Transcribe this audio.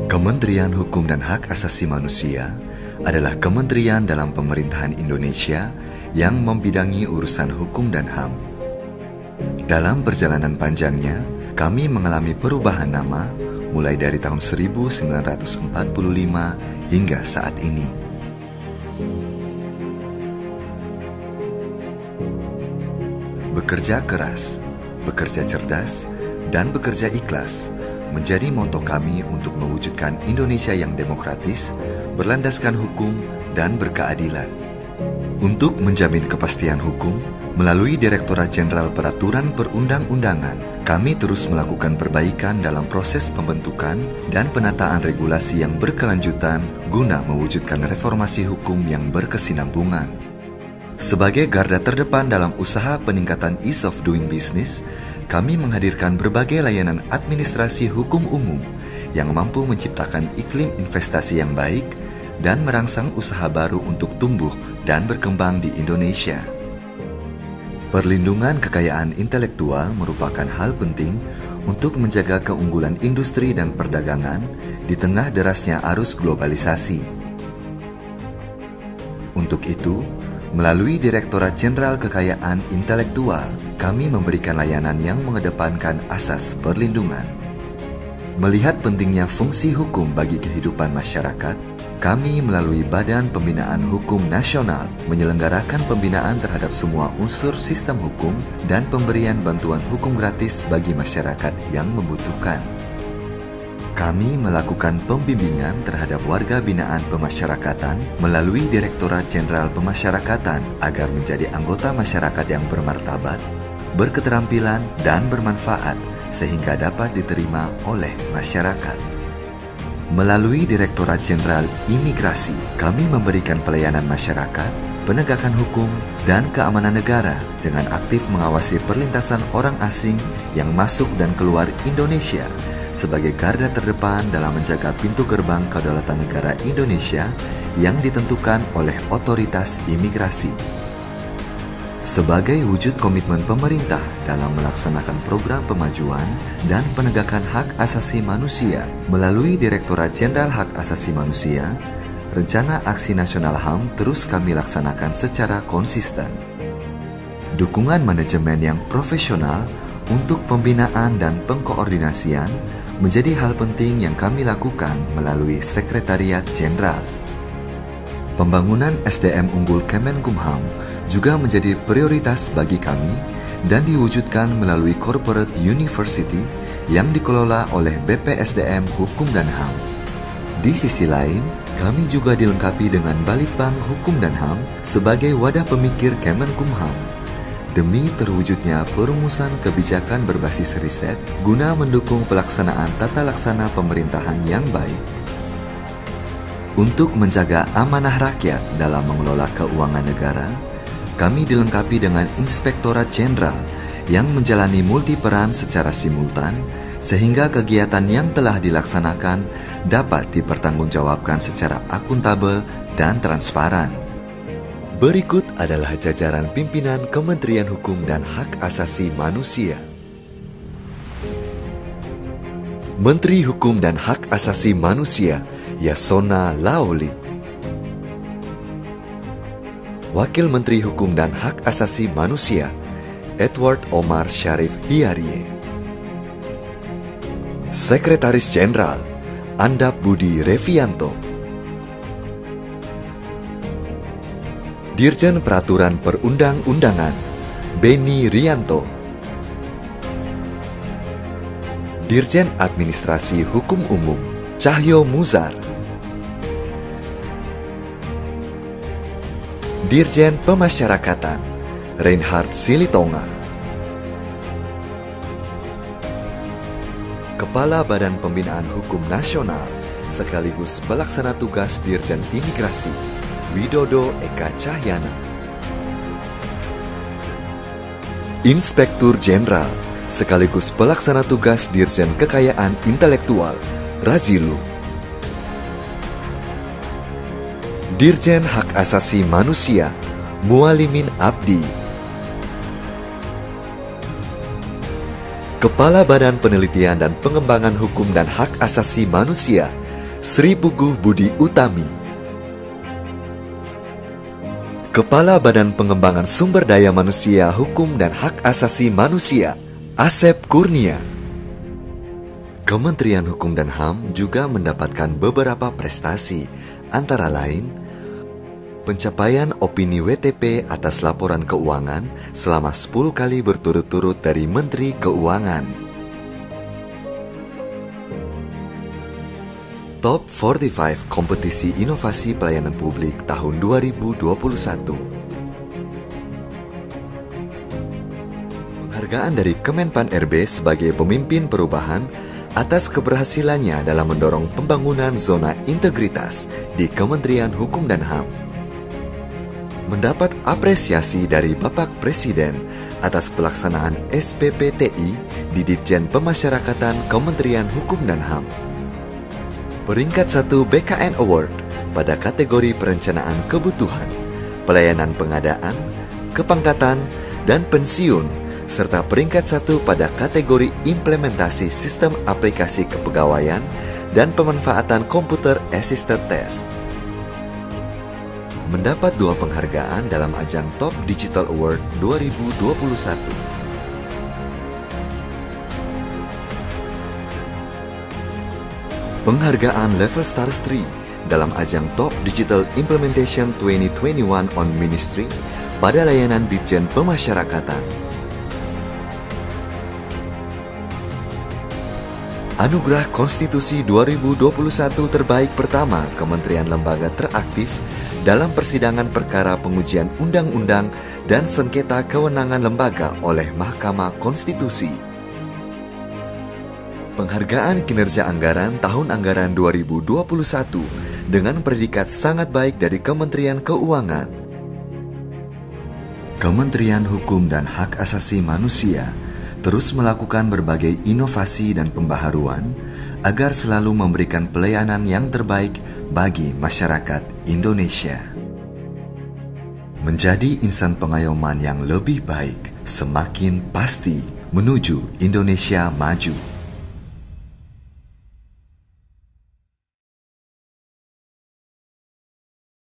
Kementerian Hukum dan Hak Asasi Manusia adalah kementerian dalam pemerintahan Indonesia yang membidangi urusan hukum dan HAM. Dalam perjalanan panjangnya, kami mengalami perubahan nama mulai dari tahun 1945 hingga saat ini. Bekerja keras, bekerja cerdas, dan bekerja ikhlas menjadi moto kami untuk mewujudkan Indonesia yang demokratis, berlandaskan hukum, dan berkeadilan. Untuk menjamin kepastian hukum, melalui Direktorat Jenderal Peraturan Perundang-undangan, kami terus melakukan perbaikan dalam proses pembentukan dan penataan regulasi yang berkelanjutan guna mewujudkan reformasi hukum yang berkesinambungan. Sebagai garda terdepan dalam usaha peningkatan ease of doing business, kami menghadirkan berbagai layanan administrasi hukum umum yang mampu menciptakan iklim investasi yang baik dan merangsang usaha baru untuk tumbuh dan berkembang di Indonesia. Perlindungan kekayaan intelektual merupakan hal penting untuk menjaga keunggulan industri dan perdagangan di tengah derasnya arus globalisasi. Untuk itu, melalui Direktorat Jenderal Kekayaan Intelektual, kami memberikan layanan yang mengedepankan asas perlindungan. Melihat pentingnya fungsi hukum bagi kehidupan masyarakat, kami melalui Badan Pembinaan Hukum Nasional menyelenggarakan pembinaan terhadap semua unsur sistem hukum dan pemberian bantuan hukum gratis bagi masyarakat yang membutuhkan. Kami melakukan pembimbingan terhadap warga binaan pemasyarakatan melalui Direktorat Jenderal Pemasyarakatan agar menjadi anggota masyarakat yang bermartabat, berketerampilan, dan bermanfaat sehingga dapat diterima oleh masyarakat. Melalui Direktorat Jenderal Imigrasi, kami memberikan pelayanan masyarakat, penegakan hukum, dan keamanan negara dengan aktif mengawasi perlintasan orang asing yang masuk dan keluar Indonesia sebagai garda terdepan dalam menjaga pintu gerbang kedaulatan negara Indonesia yang ditentukan oleh otoritas imigrasi. Sebagai wujud komitmen pemerintah dalam melaksanakan program pemajuan dan penegakan hak asasi manusia melalui Direktorat Jenderal Hak Asasi Manusia, Rencana Aksi Nasional HAM terus kami laksanakan secara konsisten. Dukungan manajemen yang profesional untuk pembinaan dan pengkoordinasian menjadi hal penting yang kami lakukan melalui Sekretariat Jenderal. Pembangunan SDM unggul Kemenkumham juga menjadi prioritas bagi kami dan diwujudkan melalui Corporate University yang dikelola oleh BPSDM Hukum dan HAM. Di sisi lain, kami juga dilengkapi dengan Balitbang Hukum dan HAM sebagai wadah pemikir Kemenkumham demi terwujudnya perumusan kebijakan berbasis riset guna mendukung pelaksanaan tata laksana pemerintahan yang baik. Untuk menjaga amanah rakyat dalam mengelola keuangan negara, kami dilengkapi dengan Inspektorat Jenderal yang menjalani multiperan secara simultan sehingga kegiatan yang telah dilaksanakan dapat dipertanggungjawabkan secara akuntabel dan transparan. Berikut adalah jajaran pimpinan Kementerian Hukum dan Hak Asasi Manusia. Menteri Hukum dan Hak Asasi Manusia Yasona Laoli. Wakil Menteri Hukum dan Hak Asasi Manusia Edward Omar Syarif Hiarie. Sekretaris Jenderal Andap Budi Revianto. Dirjen Peraturan Perundang-undangan Beni Rianto. Dirjen Administrasi Hukum Umum Cahyo Muzar. Dirjen Pemasyarakatan Reinhard Silitonga. Kepala Badan Pembinaan Hukum Nasional sekaligus Pelaksana Tugas Dirjen Imigrasi Widodo Eka Cahyana. Inspektur Jenderal sekaligus Pelaksana Tugas Dirjen Kekayaan Intelektual Razilu. Dirjen Hak Asasi Manusia Mualimin Abdi. Kepala Badan Penelitian dan Pengembangan Hukum dan Hak Asasi Manusia, Sri Puguh Budi Utami. Kepala Badan Pengembangan Sumber Daya Manusia, Hukum dan Hak Asasi Manusia, Asep Kurnia. Kementerian Hukum dan HAM juga mendapatkan beberapa prestasi, antara lain pencapaian opini WTP atas laporan keuangan selama 10 kali berturut-turut dari Menteri Keuangan. Top 45 Kompetisi Inovasi Pelayanan Publik tahun 2021. Penghargaan dari Kemenpan RB sebagai pemimpin perubahan atas keberhasilannya dalam mendorong pembangunan zona integritas di Kementerian Hukum dan HAM. Mendapat apresiasi dari Bapak Presiden atas pelaksanaan SPPTI di Ditjen Pemasyarakatan Kementerian Hukum dan HAM. Peringkat 1 BKN Award pada kategori perencanaan kebutuhan, pelayanan pengadaan, kepangkatan, dan pensiun, serta peringkat 1 pada kategori implementasi sistem aplikasi kepegawaian dan pemanfaatan komputer assisted test. Mendapat 2 penghargaan dalam ajang Top Digital Award 2021. Penghargaan Level Stars 3 dalam ajang Top Digital Implementation 2021 on Ministry pada layanan Ditjen Pemasyarakatan. Anugerah Konstitusi 2021 terbaik pertama Kementerian Lembaga Teraktif dalam persidangan perkara pengujian undang-undang dan sengketa kewenangan lembaga oleh Mahkamah Konstitusi. Penghargaan kinerja anggaran tahun anggaran 2021 dengan predikat sangat baik dari Kementerian Keuangan. Kementerian Hukum dan Hak Asasi Manusia terus melakukan berbagai inovasi dan pembaharuan agar selalu memberikan pelayanan yang terbaik bagi masyarakat Indonesia. Menjadi insan pengayoman yang lebih baik, semakin pasti menuju Indonesia maju.